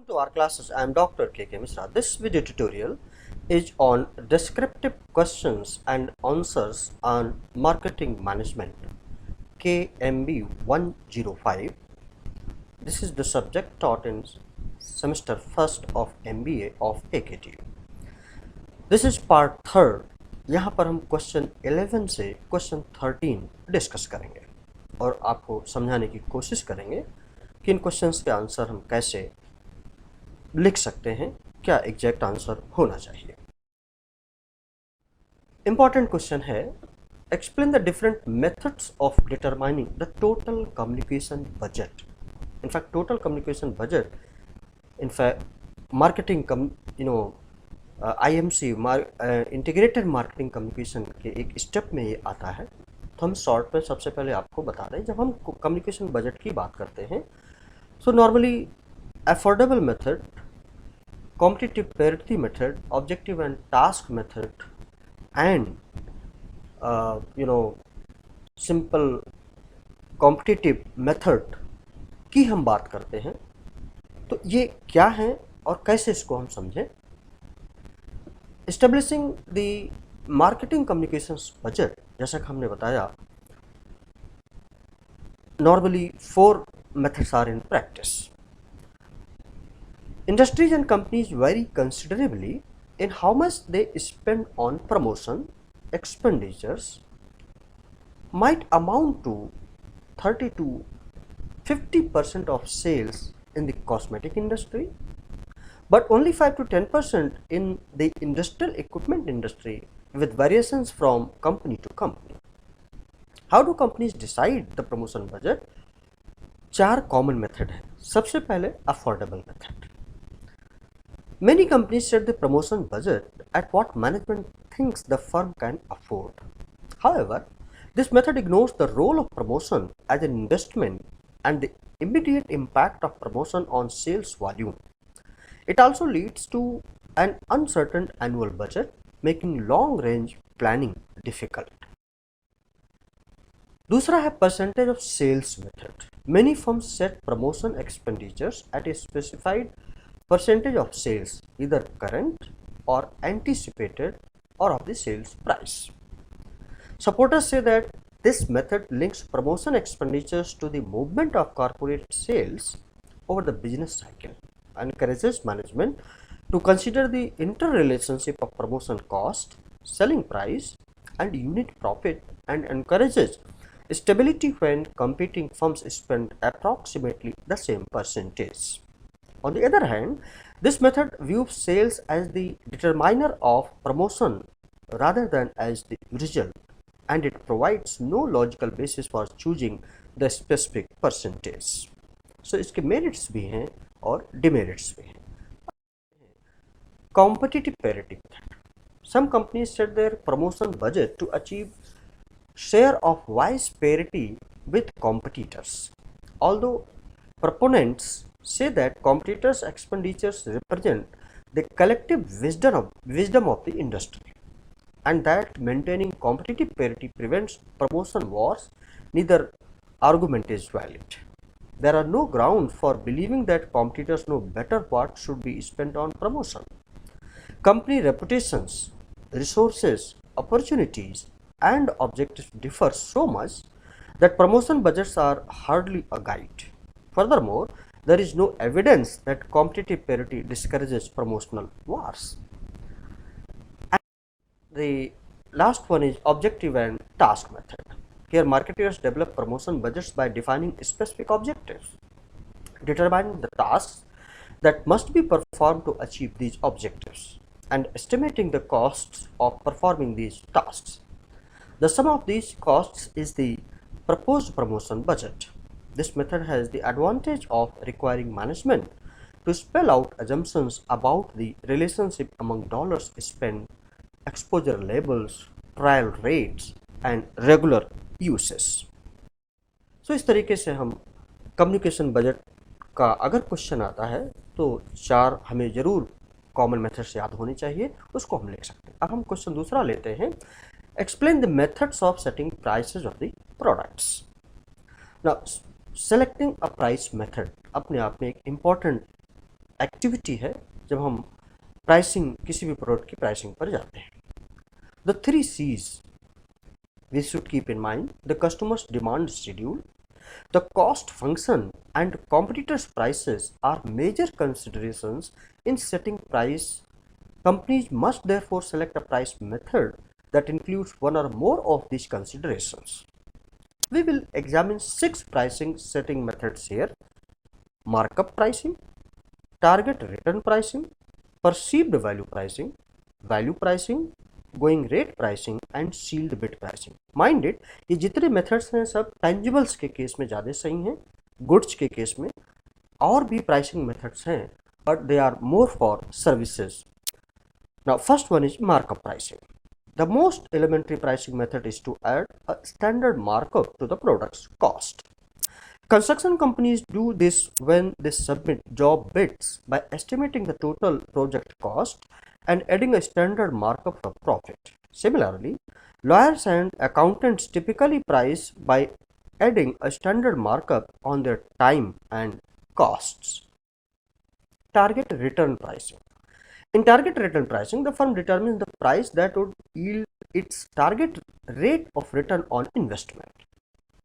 Welcome to our classes. I am Dr. K.K. Misra. This video tutorial is on descriptive questions and answers on marketing management, KMB 105. This is the subject taught in semester 1st of MBA of AKTU. This is part 3rd. यहाँ पर हम question 11 से question 13 discuss करेंगे और आपको समझाने की कोशिश करेंगे कि इन क्वेश्चंस के आंसर हम कैसे लिख सकते हैं, क्या एग्जैक्ट आंसर होना चाहिए। इंपॉर्टेंट क्वेश्चन है, explain the different methods of determining the total communication budget. In fact total communication budget, in fact marketing IMC integrated marketing communication के एक स्टेप में ये आता है। तो हम शॉर्ट में सबसे पहले आपको बता रहे हैं, जब हम कम्युनिकेशन बजट की बात करते हैं so normally affordable method, competitive parity method, objective and task method, and simple competitive method की हम बात करते हैं। तो ये क्या है और कैसे इसको हम समझें। Establishing the marketing communications budget, जैसा कि हमने बताया, normally 4 methods are in practice. Industries and companies vary considerably in how much they spend on promotion. Expenditures might amount to 30 to 50% of sales in the cosmetic industry, but only 5 to 10% in the industrial equipment industry, with variations from company to company. How do companies decide the promotion budget? 4 common method है। सबसे पहले affordable method. Many companies set the promotion budget at what management thinks the firm can afford. However, this method ignores the role of promotion as an investment and the immediate impact of promotion on sales volume. It also leads to an uncertain annual budget, making long-range planning difficult. दूसरा है percentage of sales method. Many firms set promotion expenditures at a specified percentage of sales, either current or anticipated or of the sales price. Supporters say that this method links promotion expenditures to the movement of corporate sales over the business cycle and encourages management to consider the interrelationship of promotion cost, selling price, and unit profit, and encourages stability when competing firms spend approximately the same percentage. On the other hand, this method views sales as the determiner of promotion rather than as the result, and it provides no logical basis for choosing the specific percentage. So इसके merits भी हैं और demerits भी हैं। Competitive parity method. Some companies set their promotion budget to achieve share of voice parity with competitors. Although proponents say that competitors' expenditures represent the collective wisdom of the industry, and that maintaining competitive parity prevents promotion wars, neither argument is valid. There are no grounds for believing that competitors know better what should be spent on promotion. Company reputations, resources, opportunities, and objectives differ so much that promotion budgets are hardly a guide. Furthermore, there is no evidence that competitive parity discourages promotional wars. And the last one is objective and task method. Here, marketers develop promotion budgets by defining specific objectives, determining the tasks that must be performed to achieve these objectives, and estimating the costs of performing these tasks. The sum of these costs is the proposed promotion budget. This method has the advantage of requiring management to spell out assumptions about the relationship among dollars spent, exposure levels, trial rates, and regular uses. So इस तरीके से हम communication budget का अगर question आता है तो 4 हमें ज़रूर कॉमन मेथड से याद होनी चाहिए, उसको हम लिख सकते हैं। अब हम क्वेश्चन दूसरा लेते हैं, explain the methods of setting prices of the products. Now selecting a price method अपने आप में एक इम्पॉर्टेंट एक्टिविटी है जब हम प्राइसिंग किसी भी प्रोडक्ट की प्राइसिंग पर जाते हैं। The 3 C's we should keep in mind: the customer's demand schedule, the cost function, and competitors' prices are major considerations in setting price. Companies must therefore select a price method that includes one or more of these considerations. We will examine 6 pricing setting methods here: markup pricing, target return pricing, perceived value pricing, going rate pricing and sealed bid pricing. Mind it, ये जितने methods हैं सब टेंजिबल्स के case में ज़्यादा सही हैं, goods के केस में और भी प्राइसिंग मेथड्स हैं, but they are more for services. Now, first one is markup pricing. The most elementary pricing method is to add a standard markup to the product's cost. Construction companies do this when they submit job bids by estimating the total project cost and adding a standard markup for profit. Similarly, lawyers and accountants typically price by adding a standard markup on their time and costs. Target return pricing. In target return pricing, the firm determines the price that would yield its target rate of return on investment.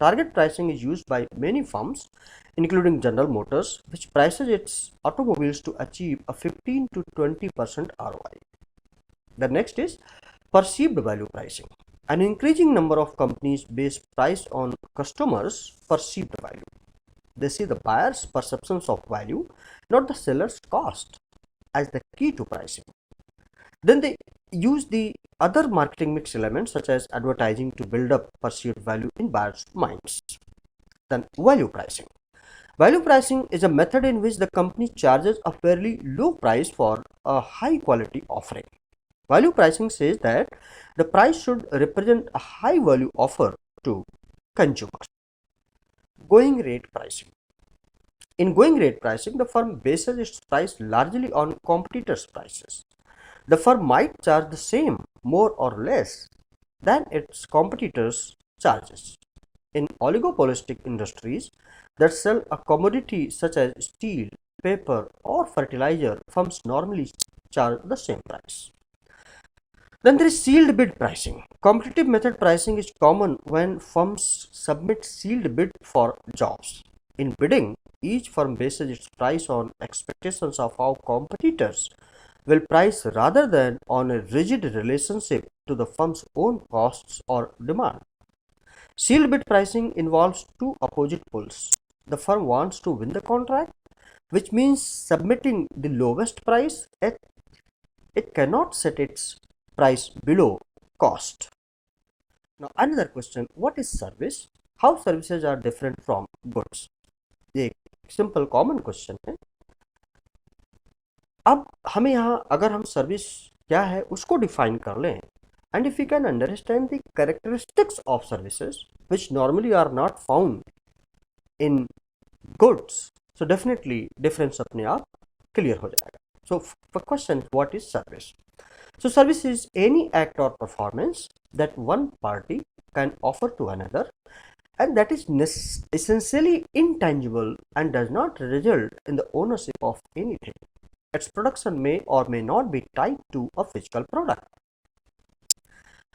Target pricing is used by many firms, including General Motors, which prices its automobiles to achieve a 15 to 20% ROI. The next is perceived value pricing. An increasing number of companies base price on customers' perceived value. They see the buyer's perceptions of value, not the seller's cost, as the key to pricing. Then they use the other marketing mix elements such as advertising to build up perceived value in buyers' minds. Then value pricing. Value pricing is a method in which the company charges a fairly low price for a high quality offering. Value pricing says that the price should represent a high value offer to consumers. Going rate pricing. In going rate pricing, the firm bases its price largely on competitors' prices. The firm might charge the same, more or less, than its competitors' charges. In oligopolistic industries that sell a commodity such as steel, paper, or fertilizer, firms normally charge the same price. Then there is sealed bid pricing. Competitive method pricing is common when firms submit sealed bid for jobs. In bidding, each firm bases its price on expectations of how competitors will price rather than on a rigid relationship to the firm's own costs or demand. Sealed bid pricing involves two opposite poles. The firm wants to win the contract, which means submitting the lowest price, yet it cannot set its price below cost. Now another question, what is service? How services are different from goods? ये एक simple common question है। अब हमें यहाँ अगर हम service क्या है उसको डिफाइन कर लें, and if you can understand the characteristics of services which normally are not found in goods, so definitely difference अपने आप क्लियर हो जाएगा। So question, what is service? So service is any act or performance that one party can offer to another, and that is essentially intangible and does not result in the ownership of anything. Its production may or may not be tied to a physical product.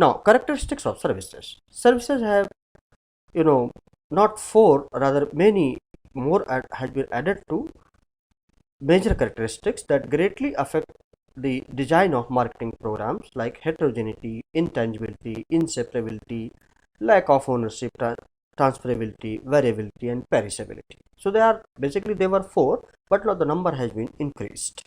Now, characteristics of services. Services have, not four, rather many more has been added to major characteristics that greatly affect the design of marketing programs, like heterogeneity, intangibility, inseparability, lack of ownership, transferability, variability, and perishability. So they were four, but now the number has been increased.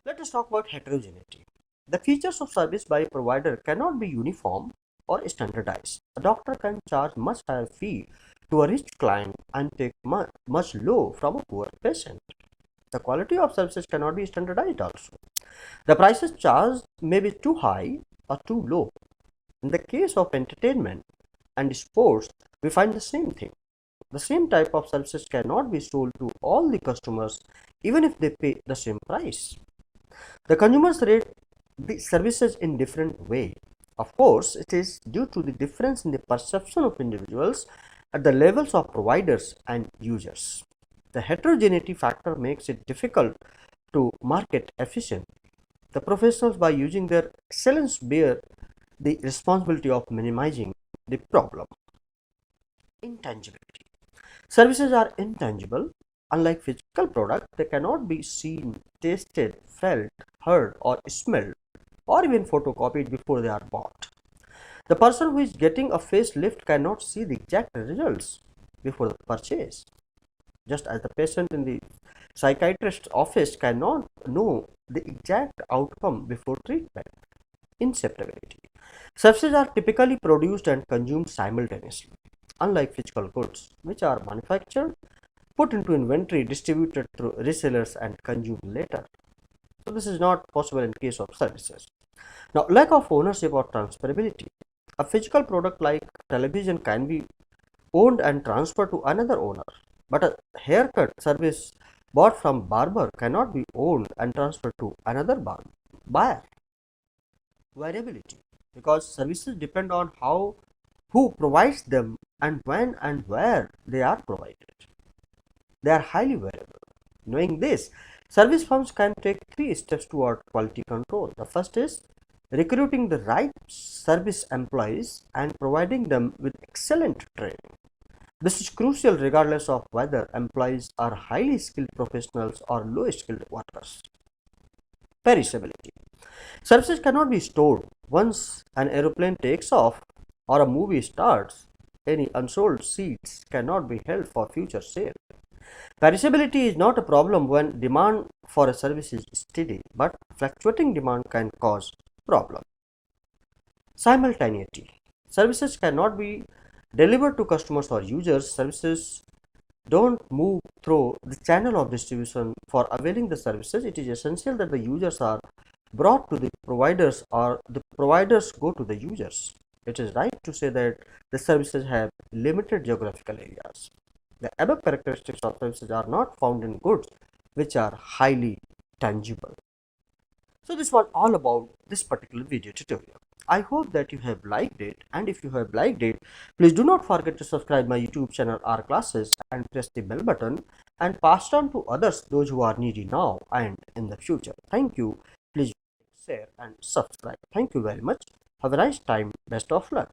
Let us talk about heterogeneity. The features of service by a provider cannot be uniform or standardized. A doctor can charge much higher fee to a rich client and take much low from a poor patient. The quality of services cannot be standardized also. The prices charged may be too high or too low. In the case of entertainment and sports, we find the same thing. The same type of services cannot be sold to all the customers even if they pay the same price. The consumers rate the services in different way. Of course, it is due to the difference in the perception of individuals at the levels of providers and users. The heterogeneity factor makes it difficult to market efficient. The professionals, by using their excellence, bear the responsibility of minimizing the problem. Intangibility. Services are intangible. Unlike physical products, they cannot be seen, tasted, felt, heard, or smelled, or even photocopied before they are bought. The person who is getting a facelift cannot see the exact results before the purchase, just as the patient in the psychiatrist's office cannot know the exact outcome before treatment. Inseparability. Services are typically produced and consumed simultaneously, unlike physical goods, which are manufactured, put into inventory, distributed through resellers, and consumed later. So, this is not possible in case of services. Now, lack of ownership or transferability. A physical product like television can be owned and transferred to another owner, but a haircut service bought from barber cannot be owned and transferred to another buyer. Variability, because services depend on how, who provides them, and when and where they are provided. They are highly variable. Knowing this, service firms can take three steps toward quality control. The first is recruiting the right service employees and providing them with excellent training. This is crucial regardless of whether employees are highly skilled professionals or low skilled workers. Perishability. Services cannot be stored. Once an aeroplane takes off or a movie starts, any unsold seats cannot be held for future sale. Perishability is not a problem when demand for a service is steady, but fluctuating demand can cause problem. Simultaneity. Services cannot be delivered to customers or users. Services don't move through the channel of distribution. For availing the services, it is essential that the users are brought to the providers or the providers go to the users. It is right to say that the services have limited geographical areas. The above characteristics of services are not found in goods which are highly tangible. So this was all about this particular video tutorial. I hope that you have liked it, and if you have liked it, please do not forget to subscribe my YouTube channel R Classes and press the bell button and pass it on to others, those who are needy now and in the future. Thank you. Please share and subscribe. Thank you very much. Have a nice time. Best of luck.